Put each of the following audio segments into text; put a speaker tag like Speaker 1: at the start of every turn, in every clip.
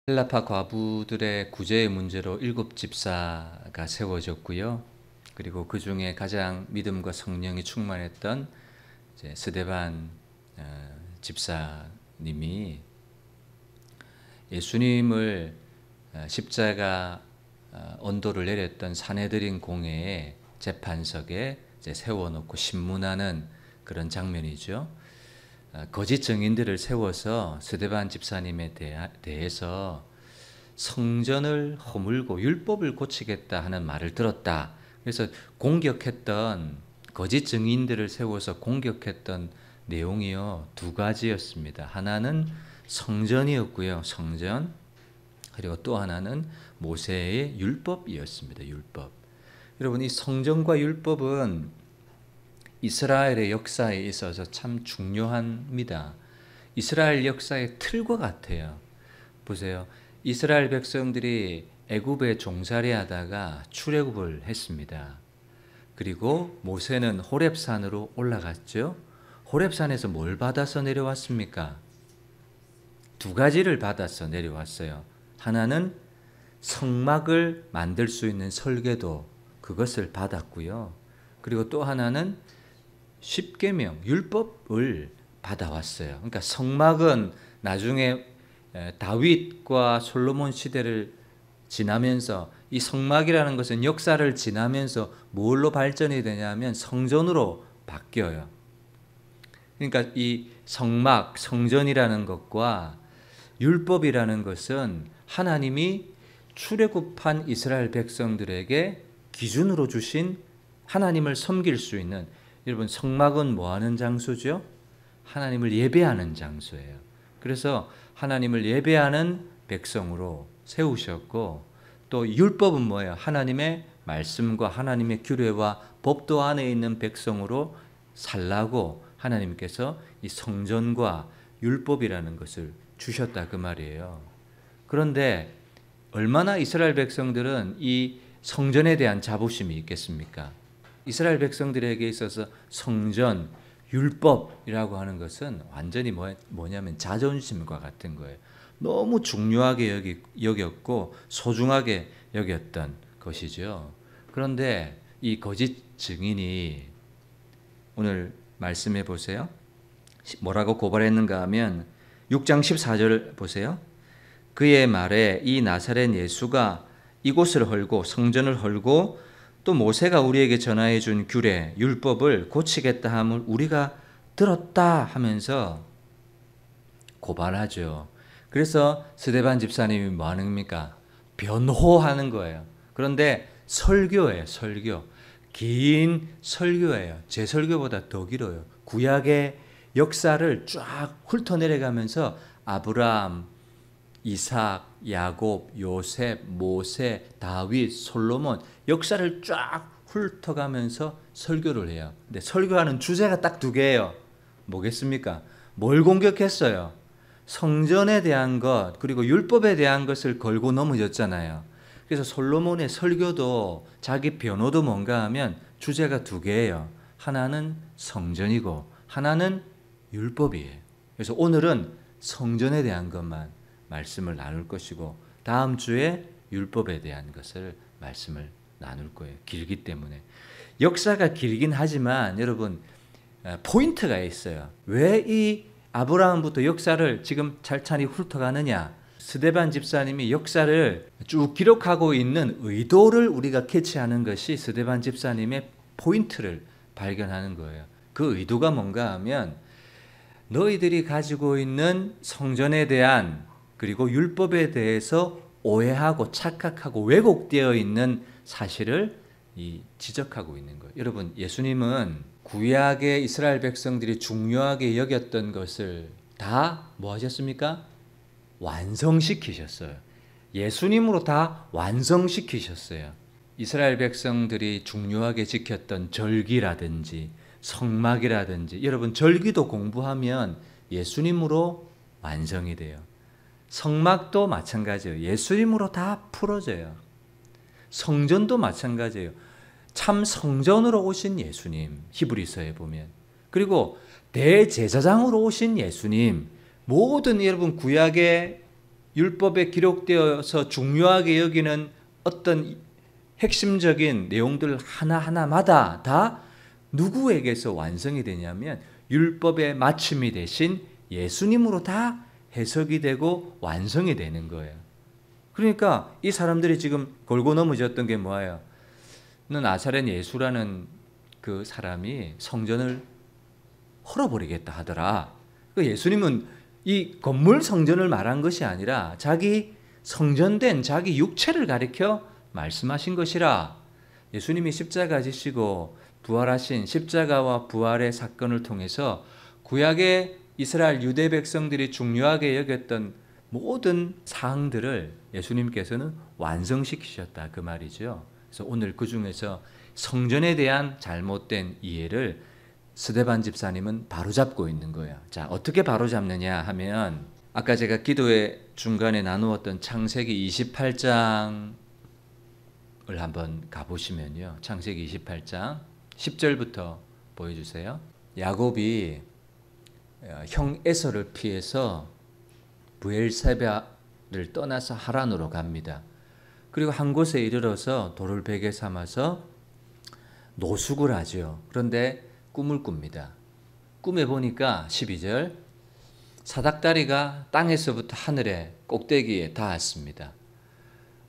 Speaker 1: 헬라파 과부들의 구제의 문제로 7집사가 세워졌고요. 그리고 그 중에 가장 믿음과 성령이 충만했던 이제 스데반 집사님이 예수님을 십자가 언도를 내렸던 산헤드린 공회의 재판석에 이제 세워놓고 신문하는 그런 장면이죠. 거짓 증인들을 세워서 스데반 집사님에 대해서 성전을 허물고 율법을 고치겠다 하는 말을 들었다. 그래서 공격했던 거짓 증인들을 세워서 공격했던 내용이요, 두 가지였습니다. 하나는 성전이었고요, 성전. 그리고 또 하나는 모세의 율법이었습니다. 율법. 여러분, 이 성전과 율법은 이스라엘의 역사에 있어서 참 중요합니다. 이스라엘 역사의 틀과 같아요. 보세요. 이스라엘 백성들이 애굽에 종살이하다가 출애굽을 했습니다. 그리고 모세는 호렙산으로 올라갔죠. 호렙산에서 뭘 받아서 내려왔습니까? 두 가지를 받아서 내려왔어요. 하나는 성막을 만들 수 있는 설계도, 그것을 받았고요. 그리고 또 하나는 십계명, 율법을 받아왔어요. 그러니까 성막은 나중에 다윗과 솔로몬 시대를 지나면서, 이 성막이라는 것은 역사를 지나면서 뭘로 발전이 되냐면 성전으로 바뀌어요. 그러니까 이 성막, 성전이라는 것과 율법이라는 것은 하나님이 출애굽한 이스라엘 백성들에게 기준으로 주신 하나님을 섬길 수 있는, 여러분, 성막은 뭐 하는 장소죠? 하나님을 예배하는 장소예요. 그래서 하나님을 예배하는 백성으로 세우셨고, 또 율법은 뭐예요? 하나님의 말씀과 하나님의 규례와 법도 안에 있는 백성으로 살라고 하나님께서 이 성전과 율법이라는 것을 주셨다, 그 말이에요. 그런데 얼마나 이스라엘 백성들은 이 성전에 대한 자부심이 있겠습니까? 이스라엘 백성들에게 있어서 성전, 율법이라고 하는 것은 완전히 뭐냐면 자존심과 같은 거예요. 너무 중요하게 여겼고 소중하게 여겼던 것이죠. 그런데 이 거짓 증인이 오늘 말씀해 보세요. 뭐라고 고발했는가 하면 6장 14절 보세요. 그의 말에 이 나사렛 예수가 이곳을 헐고 성전을 헐고 또 모세가 우리에게 전하여 준 규례, 율법을 고치겠다 함을 우리가 들었다 하면서 고발하죠. 그래서 스데반 집사님이 뭐 하는 겁니까? 변호하는 거예요. 그런데 설교예요, 설교. 긴 설교예요. 제 설교보다 더 길어요. 구약의 역사를 쫙 훑어내려가면서 아브라함, 이삭, 야곱, 요셉, 모세, 다윗, 솔로몬 역사를 쫙 훑어가면서 설교를 해요. 근데 설교하는 주제가 딱 두 개예요. 뭐겠습니까? 뭘 공격했어요? 성전에 대한 것, 그리고 율법에 대한 것을 걸고 넘어졌잖아요. 그래서 솔로몬의 설교도 자기 변호도 뭔가 하면 주제가 두 개예요. 하나는 성전이고 하나는 율법이에요. 그래서 오늘은 성전에 대한 것만 말씀을 나눌 것이고 다음 주에 율법에 대한 것을 말씀을 나눌 거예요. 길기 때문에. 역사가 길긴 하지만 여러분, 포인트가 있어요. 왜 이 아브라함부터 역사를 지금 찬찬히 훑어가느냐? 스데반 집사님이 역사를 쭉 기록하고 있는 의도를 우리가 캐치하는 것이 스데반 집사님의 포인트를 발견하는 거예요. 그 의도가 뭔가 하면 너희들이 가지고 있는 성전에 대한 그리고 율법에 대해서 오해하고 착각하고 왜곡되어 있는 사실을 지적하고 있는 거예요. 여러분, 예수님은 구약의 이스라엘 백성들이 중요하게 여겼던 것을 다 뭐 하셨습니까? 완성시키셨어요. 예수님으로 다 완성시키셨어요. 이스라엘 백성들이 중요하게 지켰던 절기라든지 성막이라든지, 여러분, 절기도 공부하면 예수님으로 완성이 돼요. 성막도 마찬가지예요. 예수님으로 다 풀어져요. 성전도 마찬가지예요. 참 성전으로 오신 예수님, 히브리서에 보면. 그리고 대제사장으로 오신 예수님, 모든 여러분 구약의 율법에 기록되어서 중요하게 여기는 어떤 핵심적인 내용들 하나하나마다 다 누구에게서 완성이 되냐면 율법의 마침이 되신 예수님으로 다 해석이 되고 완성이 되는 거예요. 그러니까 이 사람들이 지금 골고 넘어졌던 게 뭐예요? 나사렛 예수라는 그 사람이 성전을 헐어버리겠다 하더라. 예수님은 이 건물 성전을 말한 것이 아니라 자기 성전된 자기 육체를 가리켜 말씀하신 것이라. 예수님이 십자가 지시고 부활하신 십자가와 부활의 사건을 통해서 구약의 이스라엘 유대 백성들이 중요하게 여겼던 모든 사항들을 예수님께서는 완성시키셨다 그 말이죠. 그래서 오늘 그 중에서 성전에 대한 잘못된 이해를 스데반 집사님은 바로잡고 있는 거예요. 자, 어떻게 바로잡느냐 하면 아까 제가 기도의 중간에 나누었던 창세기 28장을 한번 가보시면요. 창세기 28장 10절부터 보여주세요. 야곱이 형 에서를 피해서 브엘세바를 떠나서 하란으로 갑니다. 그리고 한 곳에 이르러서 돌을 베개 삼아서 노숙을 하죠. 그런데 꿈을 꿉니다. 꿈에 보니까 12절 사닥다리가 땅에서부터 하늘의 꼭대기에 닿았습니다.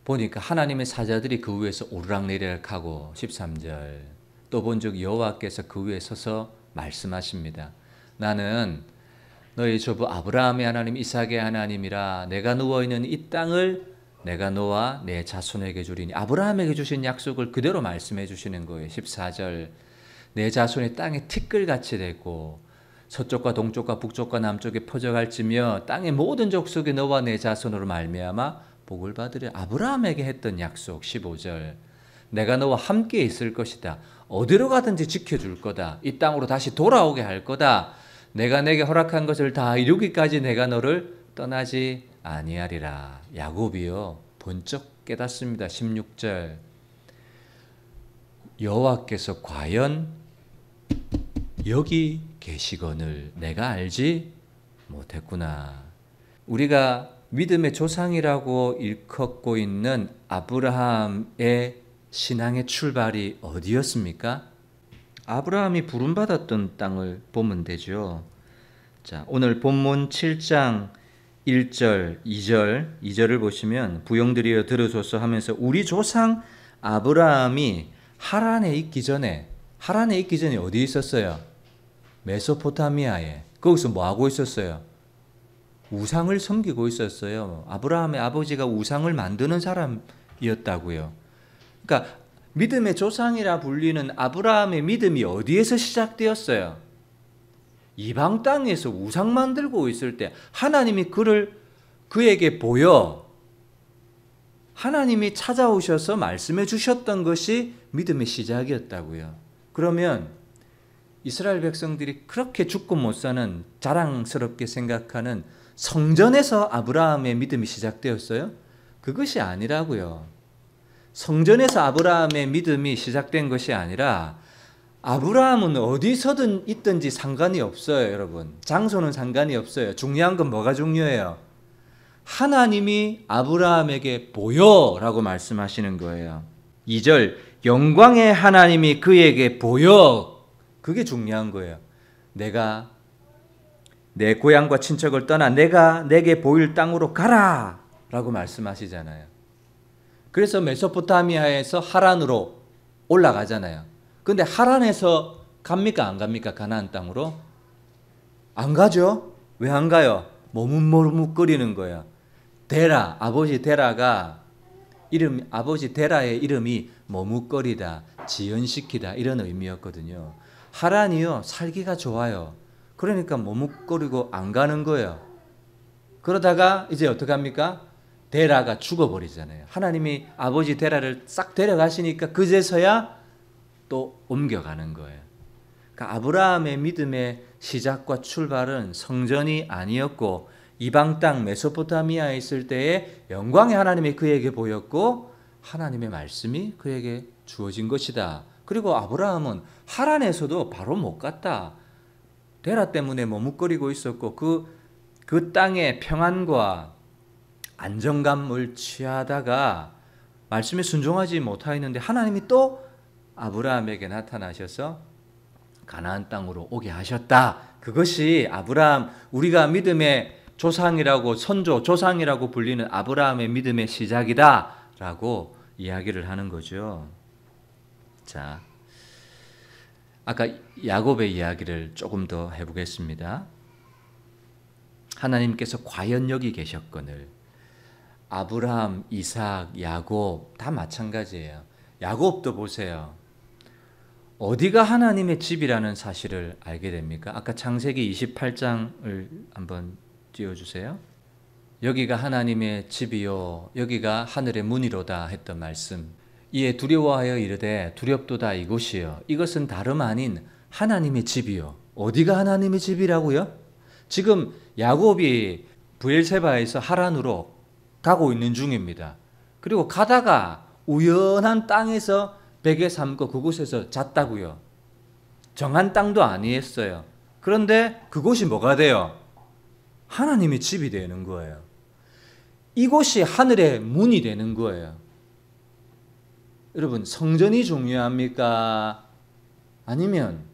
Speaker 1: 보니까 하나님의 사자들이 그 위에서 오르락내리락 하고 13절 또 본즉 여호와께서 그 위에 서서 말씀하십니다. 나는 너희 조부 아브라함의 하나님 이삭의 하나님이라. 내가 누워있는 이 땅을 내가 너와 내 자손에게 주리니. 아브라함에게 주신 약속을 그대로 말씀해 주시는 거예요. 14절 내 자손이 땅에 티끌같이 되고 서쪽과 동쪽과 북쪽과 남쪽에 퍼져갈지며 땅의 모든 족속이 너와 내 자손으로 말미암아 복을 받으려. 아브라함에게 했던 약속. 15절 내가 너와 함께 있을 것이다. 어디로 가든지 지켜줄 거다. 이 땅으로 다시 돌아오게 할 거다. 내가 내게 허락한 것을 다 이루기까지 내가 너를 떠나지 아니하리라. 야곱이요 번쩍 깨닫습니다. 16절 여호와께서 과연 여기 계시거늘 내가 알지 못했구나. 우리가 믿음의 조상이라고 일컫고 있는 아브라함의 신앙의 출발이 어디였습니까? 아브라함이 부름받았던 땅을 보면 되죠. 자, 오늘 본문 7장 1절, 2절을 보시면 부형들이여 들으소서 하면서 우리 조상 아브라함이 하란에 있기 전에 어디 있었어요? 메소포타미아에. 거기서 뭐 하고 있었어요? 우상을 섬기고 있었어요. 아브라함의 아버지가 우상을 만드는 사람이었다고요. 그러니까 믿음의 조상이라 불리는 아브라함의 믿음이 어디에서 시작되었어요? 이방 땅에서 우상 만들고 있을 때 하나님이 그에게 보여 하나님이 찾아오셔서 말씀해 주셨던 것이 믿음의 시작이었다고요. 그러면 이스라엘 백성들이 그렇게 죽고 못 사는 자랑스럽게 생각하는 성전에서 아브라함의 믿음이 시작되었어요? 그것이 아니라고요. 성전에서 아브라함의 믿음이 시작된 것이 아니라 아브라함은 어디서든 있든지 상관이 없어요, 여러분. 장소는 상관이 없어요. 중요한 건 뭐가 중요해요? 하나님이 아브라함에게 보여라고 말씀하시는 거예요. 2절 영광의 하나님이 그에게 보여. 그게 중요한 거예요. 내가 내 고향과 친척을 떠나 내가 내게 보일 땅으로 가라 라고 말씀하시잖아요. 그래서 메소포타미아에서 하란으로 올라가잖아요. 근데 하란에서 갑니까 안 갑니까? 가나안 땅으로? 안 가죠. 왜 안 가요? 머뭇머뭇거리는 거예요. 데라, 아버지 데라의 이름이 머뭇거리다, 지연시키다 이런 의미였거든요. 하란이요 살기가 좋아요. 그러니까 머뭇거리고 안 가는 거예요. 그러다가 이제 어떻게 합니까? 데라가 죽어버리잖아요. 하나님이 아버지 데라를 싹 데려가시니까 그제서야 또 옮겨가는 거예요. 그러니까 아브라함의 믿음의 시작과 출발은 성전이 아니었고 이방 땅 메소포타미아에 있을 때에 영광의 하나님이 그에게 보였고 하나님의 말씀이 그에게 주어진 것이다. 그리고 아브라함은 하란에서도 바로 못 갔다. 데라 때문에 머뭇거리고 있었고 그 땅의 평안과 안정감을 취하다가 말씀에 순종하지 못하였는데 하나님이 또 아브라함에게 나타나셔서 가나안 땅으로 오게 하셨다. 그것이 아브라함, 우리가 믿음의 조상이라고, 선조 조상이라고 불리는 아브라함의 믿음의 시작이다라고 이야기를 하는 거죠. 자, 아까 야곱의 이야기를 조금 더 해보겠습니다. 하나님께서 과연 여기 계셨거늘 아브라함, 이삭, 야곱 다 마찬가지예요. 야곱도 보세요. 어디가 하나님의 집이라는 사실을 알게 됩니까? 아까 창세기 28장을 한번 띄워주세요. 여기가 하나님의 집이요 여기가 하늘의 문이로다 했던 말씀. 이에 두려워하여 이르되 두렵도다 이곳이요 이것은 다름 아닌 하나님의 집이요. 어디가 하나님의 집이라고요? 지금 야곱이 브엘세바에서 하란으로 가고 있는 중입니다. 그리고 가다가 우연한 땅에서 베개 삼고 그곳에서 잤다고요. 정한 땅도 아니었어요. 그런데 그곳이 뭐가 돼요? 하나님의 집이 되는 거예요. 이곳이 하늘의 문이 되는 거예요. 여러분, 성전이 중요합니까? 아니면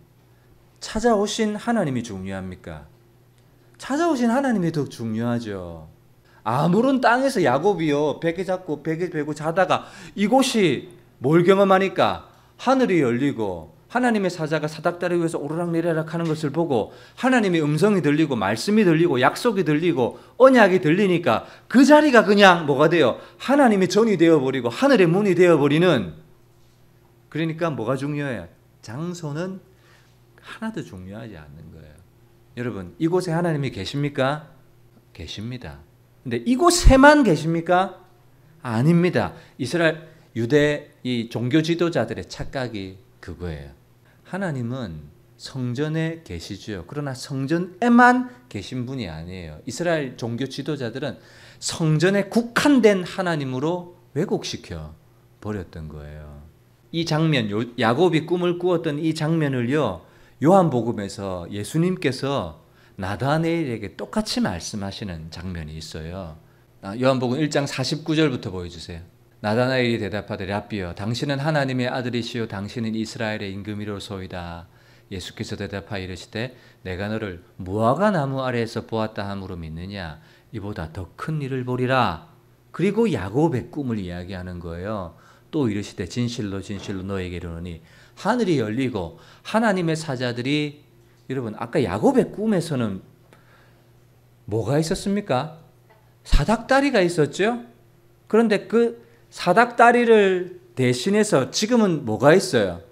Speaker 1: 찾아오신 하나님이 중요합니까? 찾아오신 하나님이 더 중요하죠. 아무런 땅에서 야곱이요 베개 잡고 베개 베고 자다가 이곳이 뭘 경험하니까 하늘이 열리고 하나님의 사자가 사닥다리 위에서 오르락내리락 하는 것을 보고 하나님의 음성이 들리고 말씀이 들리고 약속이 들리고 언약이 들리니까 그 자리가 그냥 뭐가 돼요? 하나님의 전이 되어버리고 하늘의 문이 되어버리는. 그러니까 뭐가 중요해요? 장소는 하나도 중요하지 않는 거예요. 여러분, 이곳에 하나님이 계십니까? 계십니다. 근데 이곳에만 계십니까? 아닙니다. 이스라엘 유대 이 종교 지도자들의 착각이 그거예요. 하나님은 성전에 계시죠. 그러나 성전에만 계신 분이 아니에요. 이스라엘 종교 지도자들은 성전에 국한된 하나님으로 왜곡시켜 버렸던 거예요. 이 장면, 야곱이 꿈을 꾸었던 이 장면을요, 요한복음에서 예수님께서 나다나엘에게 똑같이 말씀하시는 장면이 있어요. 요한복음 1장 49절부터 보여주세요. 나다나엘이 대답하되 랍비여 당신은 하나님의 아들이시요 당신은 이스라엘의 임금이로소이다. 예수께서 대답하여 이르시되 내가 너를 무화과 나무 아래에서 보았다 함으로 믿느냐? 이보다 더 큰 일을 보리라. 그리고 야곱의 꿈을 이야기하는 거예요. 또 이르시되 진실로 진실로 너에게 이르노니 하늘이 열리고 하나님의 사자들이, 여러분 아까 야곱의 꿈에서는 뭐가 있었습니까? 사닥다리가 있었죠. 그런데 그 사닥다리를 대신해서 지금은 뭐가 있어요?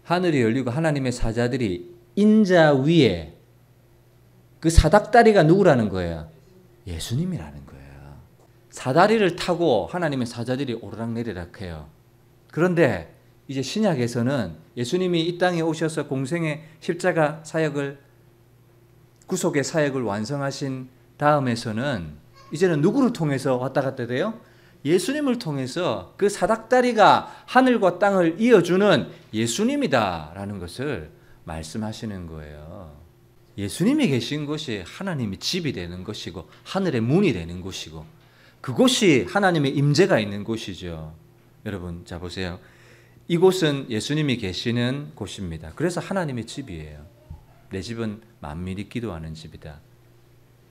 Speaker 1: 하늘이 열리고 하나님의 사자들이 인자 위에, 그 사닥다리가 누구라는 거예요? 예수님이라는 거예요. 사다리를 타고 하나님의 사자들이 오르락내리락 해요. 그런데 이제 신약에서는 예수님이 이 땅에 오셔서 공생의 십자가 사역을, 구속의 사역을 완성하신 다음에서는 이제는 누구를 통해서 왔다 갔다 돼요? 예수님을 통해서 그 사닥다리가 하늘과 땅을 이어주는 예수님이다라는 것을 말씀하시는 거예요. 예수님이 계신 곳이 하나님의 집이 되는 것이고 하늘의 문이 되는 곳이고 그곳이 하나님의 임재가 있는 곳이죠. 여러분, 자 보세요. 이곳은 예수님이 계시는 곳입니다. 그래서 하나님의 집이에요. 내 집은 만민이 기도하는 집이다.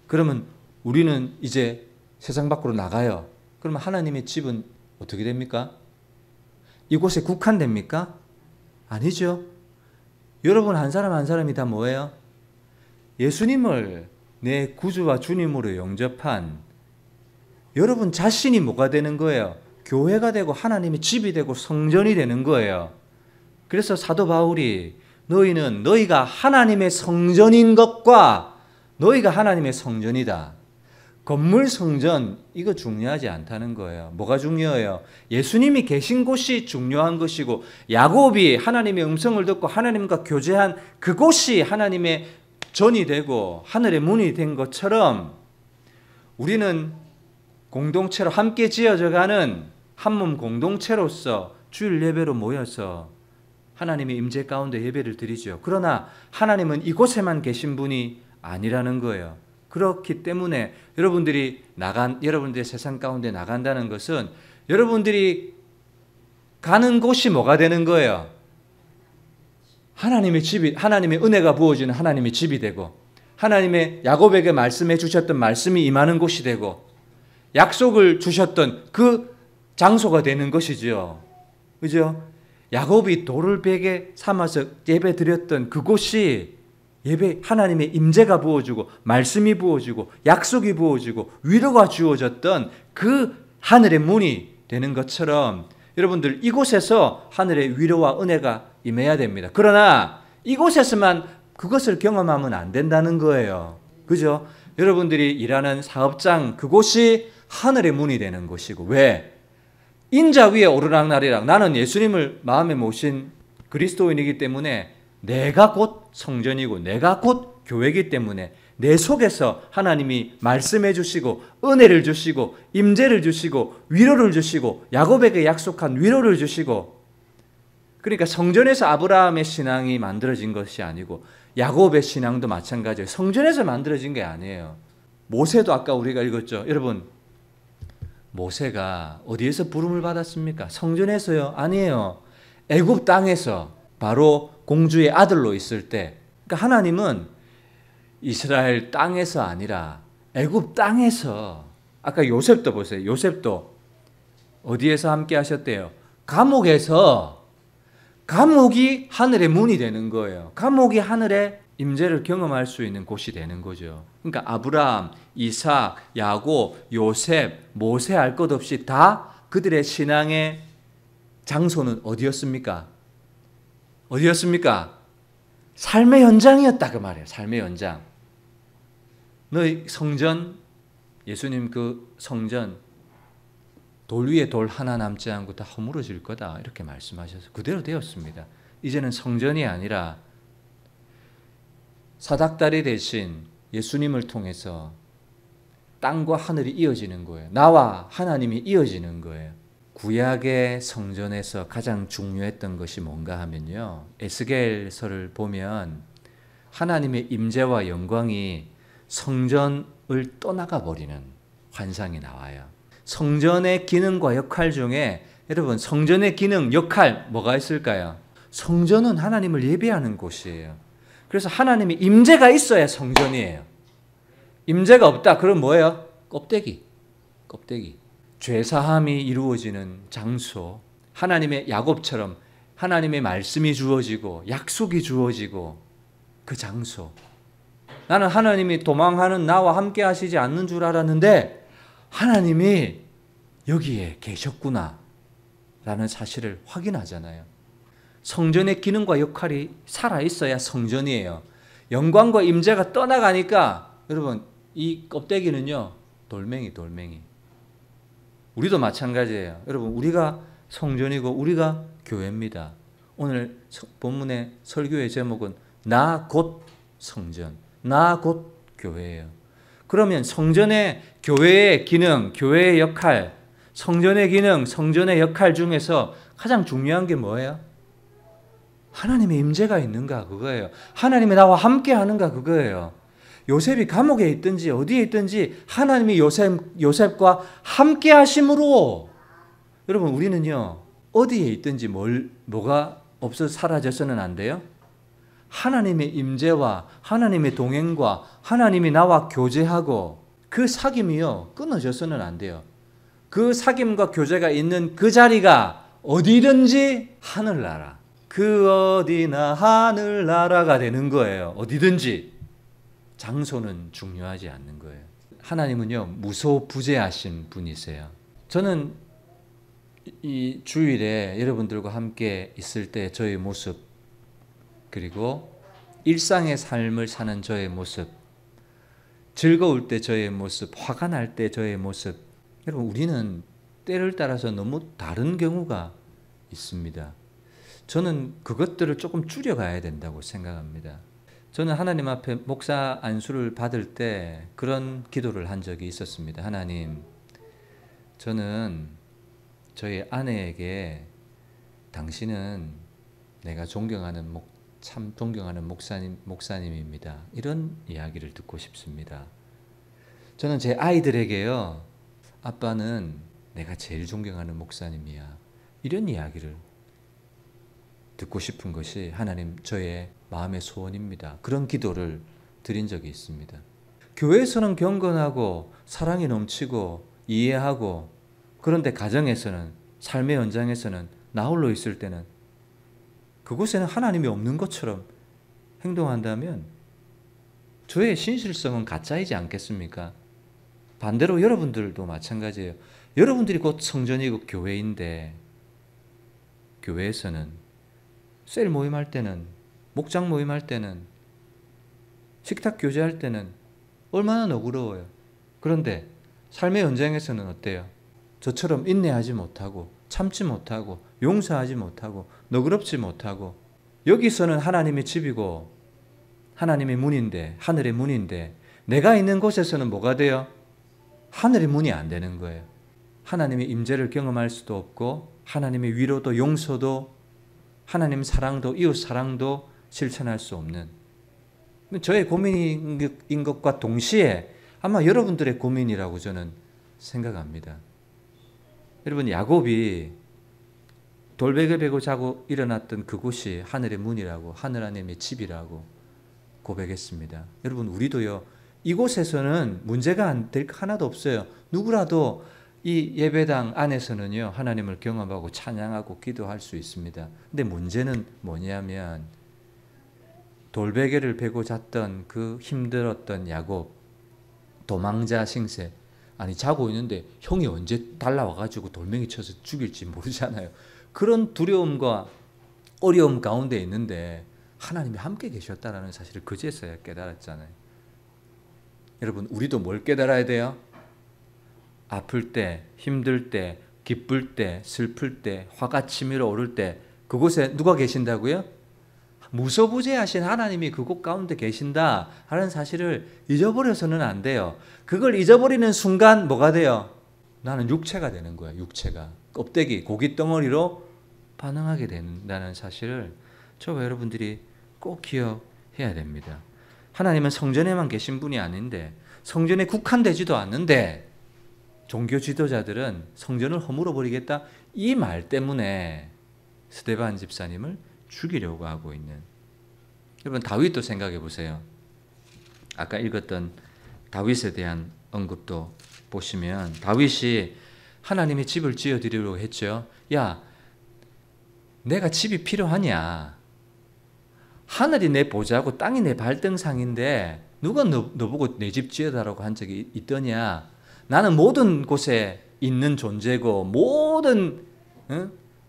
Speaker 1: 그러면 우리는 이제 세상 밖으로 나가요. 그러면 하나님의 집은 어떻게 됩니까? 이곳에 국한됩니까? 아니죠. 여러분 한 사람 한 사람이 다 뭐예요? 예수님을 내 구주와 주님으로 영접한 여러분 자신이 뭐가 되는 거예요? 교회가 되고 하나님의 집이 되고 성전이 되는 거예요. 그래서 사도 바울이 너희는 너희가 하나님의 성전인 것과 너희가 하나님의 성전이다. 건물 성전 이거 중요하지 않다는 거예요. 뭐가 중요해요? 예수님이 계신 곳이 중요한 것이고 야곱이 하나님의 음성을 듣고 하나님과 교제한 그곳이 하나님의 전이 되고 하늘의 문이 된 것처럼 우리는 공동체로 함께 지어져가는 한몸 공동체로서 주일 예배로 모여서 하나님의 임재 가운데 예배를 드리죠. 그러나 하나님은 이곳에만 계신 분이 아니라는 거예요. 그렇기 때문에 여러분들의 세상 가운데 나간다는 것은 여러분들이 가는 곳이 뭐가 되는 거예요? 하나님의 은혜가 부어지는 하나님의 집이 되고, 하나님의 야곱에게 말씀해 주셨던 말씀이 임하는 곳이 되고, 약속을 주셨던 그 장소가 되는 것이죠. 그죠? 야곱이 돌을 베개 삼아서 예배 드렸던 그곳이 하나님의 임재가 부어지고, 말씀이 부어지고, 약속이 부어지고, 위로가 주어졌던 그 하늘의 문이 되는 것처럼 여러분들 이곳에서 하늘의 위로와 은혜가 임해야 됩니다. 그러나 이곳에서만 그것을 경험하면 안 된다는 거예요. 그죠? 여러분들이 일하는 사업장 그곳이 하늘의 문이 되는 것이고, 왜? 인자 위에 오르락내리락, 나는 예수님을 마음에 모신 그리스도인이기 때문에 내가 곧 성전이고 내가 곧 교회이기 때문에 내 속에서 하나님이 말씀해 주시고 은혜를 주시고 임재를 주시고 위로를 주시고 야곱에게 약속한 위로를 주시고, 그러니까 성전에서 아브라함의 신앙이 만들어진 것이 아니고 야곱의 신앙도 마찬가지예요. 성전에서 만들어진 게 아니에요. 모세도 아까 우리가 읽었죠. 여러분, 모세가 어디에서 부름을 받았습니까? 성전에서요? 아니에요. 애굽 땅에서 바로 공주의 아들로 있을 때, 그러니까 하나님은 이스라엘 땅에서 아니라 애굽 땅에서, 아까 요셉도 보세요. 요셉도 어디에서 함께 하셨대요? 감옥에서. 감옥이 하늘의 문이 되는 거예요. 감옥이 하늘의 임재를 경험할 수 있는 곳이 되는 거죠. 그러니까 아브라함, 이삭, 야곱, 요셉, 모세 할 것 없이 다 그들의 신앙의 장소는 어디였습니까? 어디였습니까? 삶의 현장이었다 그 말이에요. 삶의 현장. 너희 성전, 예수님 그 성전 돌 위에 돌 하나 남지 않고 다 허물어질 거다 이렇게 말씀하셔서 그대로 되었습니다. 이제는 성전이 아니라 사닥다리 대신 예수님을 통해서 땅과 하늘이 이어지는 거예요. 나와 하나님이 이어지는 거예요. 구약의 성전에서 가장 중요했던 것이 뭔가 하면요, 에스겔서를 보면 하나님의 임재와 영광이 성전을 떠나가 버리는 환상이 나와요. 성전의 기능과 역할 중에 여러분, 성전의 기능, 역할 뭐가 있을까요? 성전은 하나님을 예배하는 곳이에요. 그래서 하나님의 임재가 있어야 성전이에요. 임재가 없다. 그럼 뭐예요? 껍데기. 죄사함이 이루어지는 장소, 하나님의 야곱처럼 하나님의 말씀이 주어지고 약속이 주어지고 그 장소. 나는 하나님이 도망하는 나와 함께 하시지 않는 줄 알았는데 하나님이 여기에 계셨구나 라는 사실을 확인하잖아요. 성전의 기능과 역할이 살아있어야 성전이에요. 영광과 임재가 떠나가니까 여러분, 이 껍데기는요, 돌멩이. 우리도 마찬가지예요. 여러분, 우리가 성전이고 우리가 교회입니다. 오늘 본문의 설교의 제목은 나 곧 성전, 나 곧 교회예요. 그러면 성전의 교회의 기능, 교회의 역할, 성전의 기능, 성전의 역할 중에서 가장 중요한 게 뭐예요? 하나님의 임재가 있는가 그거예요. 하나님이 나와 함께 하는가 그거예요. 요셉이 감옥에 있든지 어디에 있든지 하나님이 요셉과 함께 하심으로, 여러분 우리는요 어디에 있든지 뭐가 없어서 사라져서는 안 돼요. 하나님의 임재와 하나님의 동행과 하나님이 나와 교제하고 그 사귐이요 끊어져서는 안 돼요. 그 사귐과 교제가 있는 그 자리가 어디든지 하늘나라, 그 어디나 하늘나라가 되는 거예요. 어디든지. 장소는 중요하지 않는 거예요. 하나님은요 무소부재하신 분이세요. 저는 이 주일에 여러분들과 함께 있을 때 저의 모습, 그리고 일상의 삶을 사는 저의 모습, 즐거울 때 저의 모습, 화가 날 때 저의 모습, 여러분 우리는 때를 따라서 너무 다른 경우가 있습니다. 저는 그것들을 조금 줄여가야 된다고 생각합니다. 저는 하나님 앞에 목사 안수를 받을 때 그런 기도를 한 적이 있었습니다. 하나님, 저는 저희 아내에게 당신은 내가 참 존경하는 목사님입니다. 이런 이야기를 듣고 싶습니다. 저는 제 아이들에게요, 아빠는 내가 제일 존경하는 목사님이야, 이런 이야기를 듣고 싶은 것이 하나님 저의 마음의 소원입니다. 그런 기도를 드린 적이 있습니다. 교회에서는 경건하고 사랑이 넘치고 이해하고, 그런데 가정에서는, 삶의 현장에서는, 나 홀로 있을 때는 그곳에는 하나님이 없는 것처럼 행동한다면 저의 신실성은 가짜이지 않겠습니까? 반대로 여러분들도 마찬가지예요. 여러분들이 곧 성전이고 교회인데, 교회에서는 셀 모임할 때는, 목장 모임할 때는, 식탁 교제할 때는 얼마나 너그러워요. 그런데 삶의 현장에서는 어때요? 저처럼 인내하지 못하고, 참지 못하고, 용서하지 못하고, 너그럽지 못하고, 여기서는 하나님의 집이고 하나님의 문인데, 하늘의 문인데, 내가 있는 곳에서는 뭐가 돼요? 하늘의 문이 안 되는 거예요. 하나님의 임재를 경험할 수도 없고, 하나님의 위로도 용서도, 하나님 사랑도 이웃 사랑도 실천할 수 없는, 저의 고민인 것과 동시에 아마 여러분들의 고민이라고 저는 생각합니다. 여러분, 야곱이 돌베개 베고 자고 일어났던 그곳이 하늘의 문이라고, 하늘 하나님의 집이라고 고백했습니다. 여러분, 우리도요, 이곳에서는 문제가 안 될 하나도 없어요. 누구라도 이 예배당 안에서는요, 하나님을 경험하고 찬양하고 기도할 수 있습니다. 근데 문제는 뭐냐면, 돌베개를 베고 잤던 그 힘들었던 야곱, 도망자 신세, 아니 자고 있는데 형이 언제 달라와가지고 돌멩이 쳐서 죽일지 모르잖아요. 그런 두려움과 어려움 가운데 있는데 하나님이 함께 계셨다라는 사실을 그제서야 깨달았잖아요. 여러분, 우리도 뭘 깨달아야 돼요? 아플 때, 힘들 때, 기쁠 때, 슬플 때, 화가 치밀어 오를 때 그곳에 누가 계신다고요? 무소부재하신 하나님이 그곳 가운데 계신다 하는 사실을 잊어버려서는 안 돼요. 그걸 잊어버리는 순간 뭐가 돼요? 나는 육체가 되는 거야. 육체가 껍데기, 고기 덩어리로 반응하게 된다는 사실을 저와 여러분들이 꼭 기억해야 됩니다. 하나님은 성전에만 계신 분이 아닌데, 성전에 국한되지도 않는데, 종교 지도자들은 성전을 허물어 버리겠다 이 말 때문에 스데반 집사님을 죽이려고 하고 있는. 여러분, 다윗도 생각해 보세요. 아까 읽었던 다윗에 대한 언급도 보시면, 다윗이 하나님의 집을 지어드리려고 했죠. 야, 내가 집이 필요하냐? 하늘이 내 보좌고 땅이 내 발등상인데 누가 너보고 내 집 지어달라고 한 적이 있더냐? 나는 모든 곳에 있는 존재고, 모든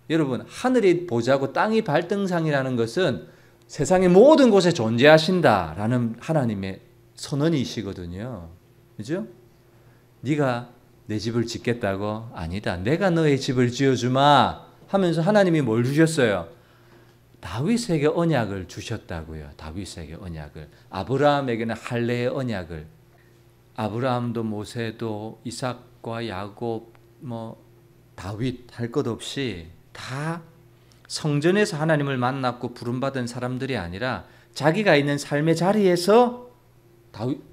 Speaker 1: 여러분, 하늘이 보좌고 땅이 발등상이라는 것은 세상의 모든 곳에 존재하신다라는 하나님의 선언이시거든요. 그죠? 네가 내 집을 짓겠다고? 아니다. 내가 너의 집을 지어주마 하면서 하나님이 뭘 주셨어요? 다윗에게 언약을 주셨다고요. 다윗에게 언약을. 아브라함에게는 할례의 언약을. 아브라함도 모세도 이삭과 야곱, 다윗 할 것 없이 다 성전에서 하나님을 만났고 부름받은 사람들이 아니라 자기가 있는 삶의 자리에서,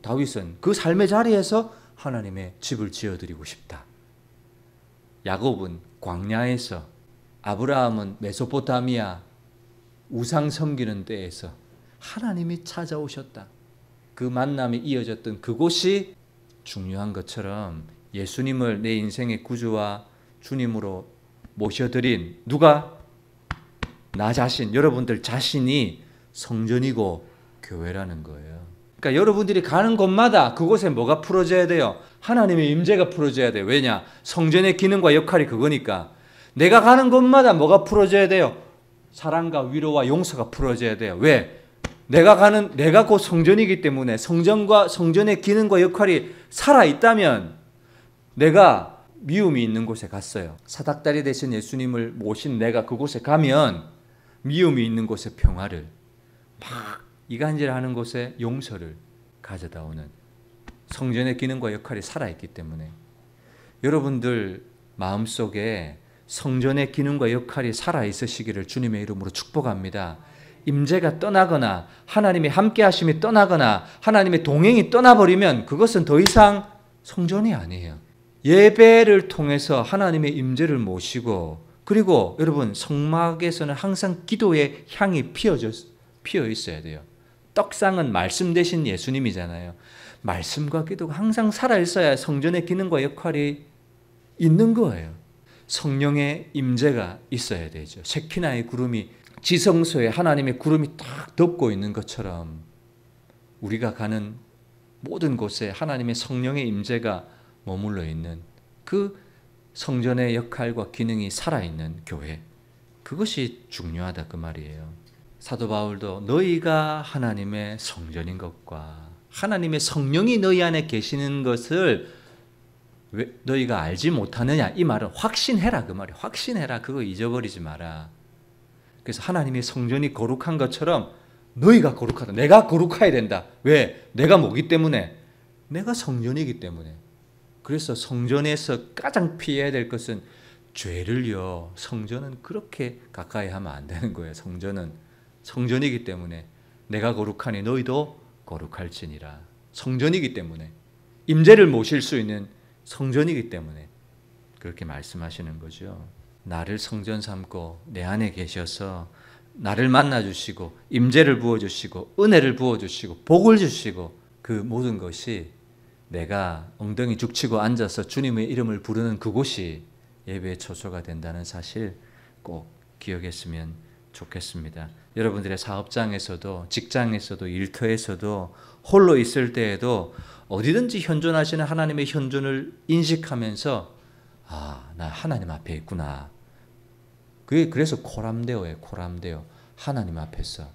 Speaker 1: 다윗은 그 삶의 자리에서 하나님의 집을 지어드리고 싶다. 야곱은 광야에서, 아브라함은 메소포타미아 우상 섬기는 때에서 하나님이 찾아오셨다. 그 만남이 이어졌던 그곳이 중요한 것처럼, 예수님을 내 인생의 구주와 주님으로 모셔드린 누가? 나 자신, 여러분들 자신이 성전이고 교회라는 거예요. 그러니까 여러분들이 가는 곳마다 그곳에 뭐가 풀어져야 돼요? 하나님의 임재가 풀어져야 돼요. 왜냐? 성전의 기능과 역할이 그거니까. 내가 가는 곳마다 뭐가 풀어져야 돼요? 사랑과 위로와 용서가 풀어져야 돼요. 왜? 내가 곧 성전이기 때문에, 성전과 성전의 기능과 역할이 살아있다면, 내가 미움이 있는 곳에 갔어요. 사닥다리 되신 예수님을 모신 내가 그곳에 가면 미움이 있는 곳에 평화를, 막 이간질하는 곳에 용서를 가져다 오는 성전의 기능과 역할이 살아있기 때문에, 여러분들 마음속에 성전의 기능과 역할이 살아있으시기를 주님의 이름으로 축복합니다. 임재가 떠나거나 하나님의 함께하심이 떠나거나 하나님의 동행이 떠나버리면 그것은 더 이상 성전이 아니에요. 예배를 통해서 하나님의 임재를 모시고, 그리고 여러분 성막에서는 항상 기도의 향이 피어 있어야 돼요. 떡상은 말씀 대신 예수님이잖아요. 말씀과 기도가 항상 살아 있어야 성전의 기능과 역할이 있는 거예요. 성령의 임재가 있어야 되죠. 셰키나의 구름이 지성소에 하나님의 구름이 딱 덮고 있는 것처럼 우리가 가는 모든 곳에 하나님의 성령의 임재가 머물러 있는 그 성전의 역할과 기능이 살아있는 교회, 그것이 중요하다 그 말이에요. 사도 바울도 너희가 하나님의 성전인 것과 하나님의 성령이 너희 안에 계시는 것을 왜 너희가 알지 못하느냐, 이 말은 확신해라 그 말이에요. 확신해라, 그거 잊어버리지 마라. 그래서 하나님의 성전이 거룩한 것처럼 너희가 거룩하다. 내가 거룩해야 된다. 왜? 내가 뭐기 때문에? 내가 성전이기 때문에. 그래서 성전에서 가장 피해야 될 것은 죄를요. 성전은 그렇게 가까이 하면 안 되는 거예요. 성전은 성전이기 때문에 내가 거룩하니 너희도 거룩할지니라. 성전이기 때문에, 임재를 모실 수 있는 성전이기 때문에 그렇게 말씀하시는 거죠. 나를 성전 삼고 내 안에 계셔서 나를 만나주시고 임재를 부어주시고 은혜를 부어주시고 복을 주시고, 그 모든 것이 내가 엉덩이 죽치고 앉아서 주님의 이름을 부르는 그곳이 예배의 초소가 된다는 사실 꼭 기억했으면 좋겠습니다. 여러분들의 사업장에서도, 직장에서도, 일터에서도, 홀로 있을 때에도 어디든지 현존하시는 하나님의 현존을 인식하면서 나 하나님 앞에 있구나. 그게 그래서 코람데오예요. 코람데오. 하나님 앞에서